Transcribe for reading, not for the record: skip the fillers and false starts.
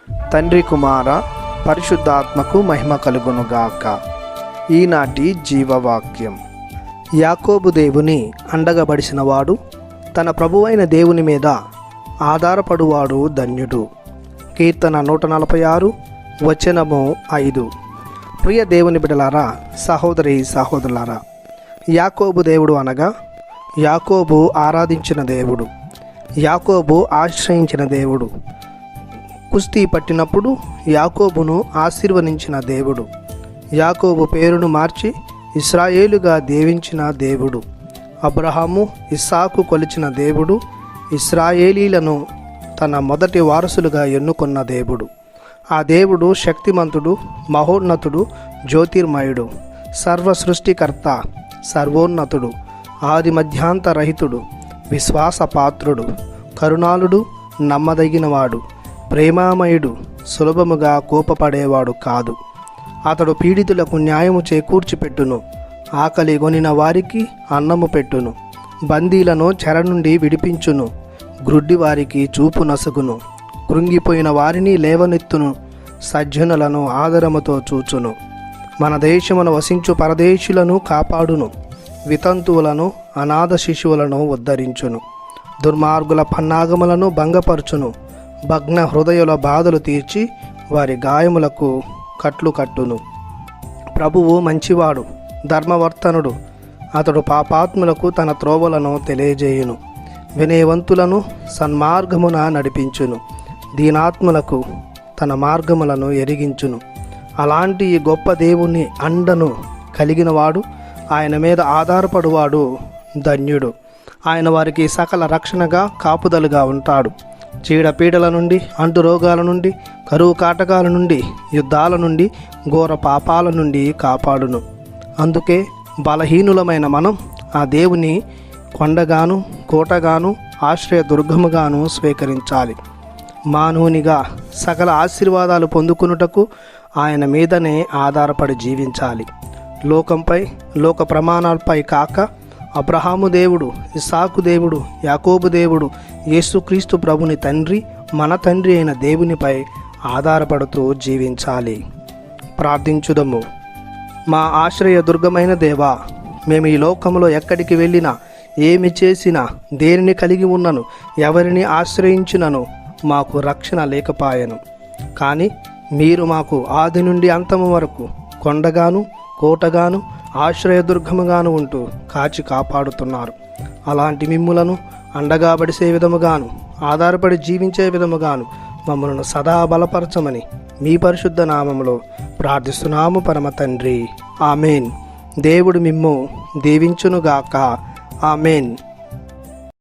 తండ్రి కుమార పరిశుద్ధాత్మకు మహిమ కలుగునుగాక. ఈనాటి జీవవాక్యం. యాకోబు దేవుని అండగబడిసినవాడు తన ప్రభువైన దేవుని మీద ఆధారపడువాడు ధన్యుడు. కీర్తన 146 వచనము 5. ప్రియ దేవుని బిడ్డలారా, సహోదరి సహోదరులారా, యాకోబు దేవుడు అనగా యాకోబు ఆరాధించిన దేవుడు, యాకోబు ఆశ్రయించిన దేవుడు, కుస్తీ పట్టినప్పుడు యాకోబును ఆశీర్వదించిన దేవుడు, యాకోబు పేరును మార్చి ఇశ్రాయేలుగా దీవించిన దేవుడు, అబ్రహాము ఇస్సాకు కొలిచిన దేవుడు, ఇశ్రాయేలీలను తన మొదటి వారసులుగా ఎన్నుకున్న దేవుడు. ఆ దేవుడు శక్తిమంతుడు, మహోన్నతుడు, జ్యోతిర్మయుడు, సర్వ సృష్టికర్త, సర్వోన్నతుడు, ఆది మధ్యాంతరహితుడు, విశ్వాసపాత్రుడు, కరుణాళుడు, నమ్మదగినవాడు, ప్రేమామయుడు, సులభముగా కోపపడేవాడు కాదు. అతడు పీడితులకు న్యాయము చేకూర్చిపెట్టును, ఆకలి గొనిన వారికి అన్నము పెట్టును, బందీలను చెర నుండి విడిపించును, గ్రుడ్డి వారికి చూపు నసుగును, కృంగిపోయిన వారిని లేవనెత్తును, సజ్జనులను ఆదరముతో చూచును. మన దేశమును వసించు పరదేశులను కాపాడును, వితంతువులను అనాథ శిశువులను ఉద్ధరించును, దుర్మార్గుల పన్నాగములను భంగపరచును, భగ్న హృదయుల బాధలు తీర్చి వారి గాయములకు కట్లు కట్టును. ప్రభువు మంచివాడు, ధర్మవర్తనుడు, అతడు పాపాత్ములకు తన త్రోవలను తెలియజేయును, వినయవంతులను సన్మార్గమున నడిపించును, దీనాత్ములకు తన మార్గములను ఎరిగించును. అలాంటి ఈ గొప్ప దేవుని అండను కలిగినవాడు, ఆయన మీద ఆధారపడువాడు ధన్యుడు. ఆయన వారికి సకల రక్షణగా కాపుదలుగా ఉంటాడు. చీడపీడల నుండి, అంటు రోగాల నుండి, కరువు కాటకాల నుండి, యుద్ధాల నుండి, ఘోర పాపాల నుండి కాపాడును. అందుకే బలహీనులమైన మనం ఆ దేవుని కొండగాను, కోటగాను, ఆశ్రయ దుర్గముగాను స్వీకరించాలి. మానవునిగా సకల ఆశీర్వాదాలు పొందుకునుటకు ఆయన మీదనే ఆధారపడి జీవించాలి. లోకంపై, లోక ప్రమాణాలపై కాక అబ్రహాము దేవుడు, ఇస్సాకు దేవుడు, యాకోబు దేవుడు, యేసుక్రీస్తు ప్రభుని తండ్రి, మన తండ్రి అయిన దేవునిపై ఆధారపడుతూ జీవించాలి. ప్రార్థించుదము. మా ఆశ్రయ దుర్గమైన దేవా, మేము ఈ లోకంలో ఎక్కడికి వెళ్ళినా, ఏమి చేసినా, దేనిని కలిగి ఉన్నను, ఎవరిని ఆశ్రయించినను మాకు రక్షణ లేకపాయెను. కానీ మీరు మాకు ఆది నుండి అంతము వరకు కొండగాను, కోటగాను, ఆశ్రయదుర్గముగాను ఉంటూ కాచి కాపాడుతున్నారు. అలాంటి మిమ్ములను అండగాబడిసే విధముగాను, ఆధారపడి జీవించే విధముగాను మమ్మలను సదా బలపరచమని మీ పరిశుద్ధ నామములో ప్రార్థిస్తున్నాము పరమ తండ్రి. ఆమెన్. దేవుడు మిమ్ము దీవించునుగాక. ఆమెన్.